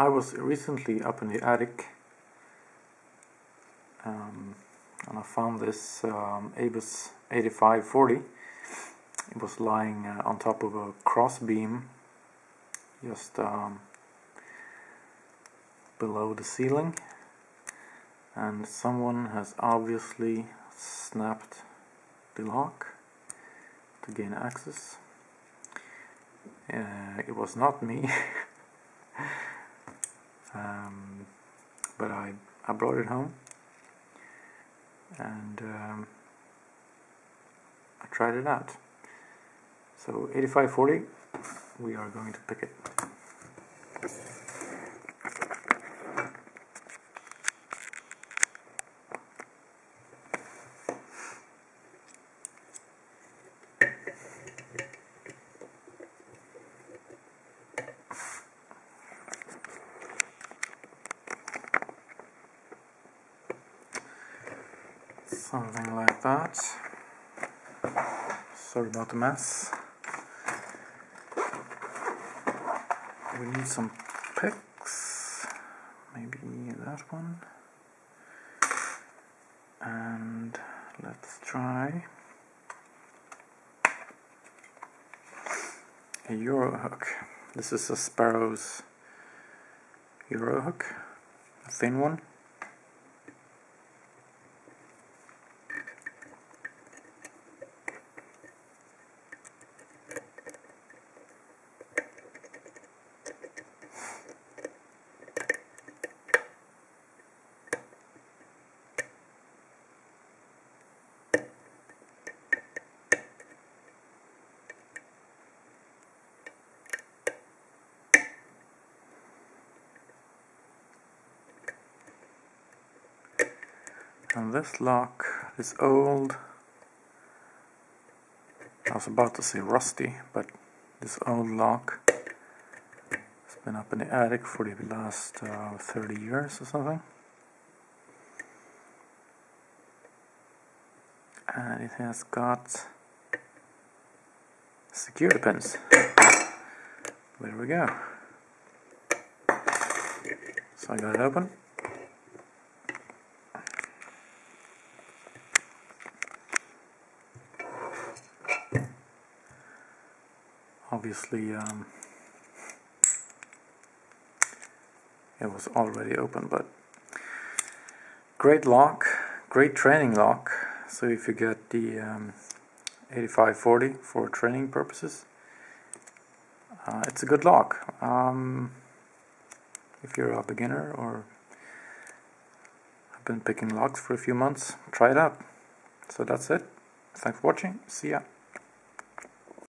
I was recently up in the attic and I found this Abus 8540. It was lying on top of a cross beam just below the ceiling, and someone has obviously snapped the lock to gain access. It was not me. But I brought it home and I tried it out. So 8540, we are going to pick it. Something like that. Sorry about the mess. We need some picks, maybe that one, and let's try a Euro hook. This is a Sparrows Euro hook, a thin one. And this lock is old. I was about to say rusty, but this old lock has been up in the attic for the last 30 years or something. And it has got security pins. There we go. So I got it open. Obviously, it was already open, but great lock, great training lock. So if you get the 8540 for training purposes, it's a good lock. If you're a beginner or have been picking locks for a few months, try it out. So that's it. Thanks for watching. See ya.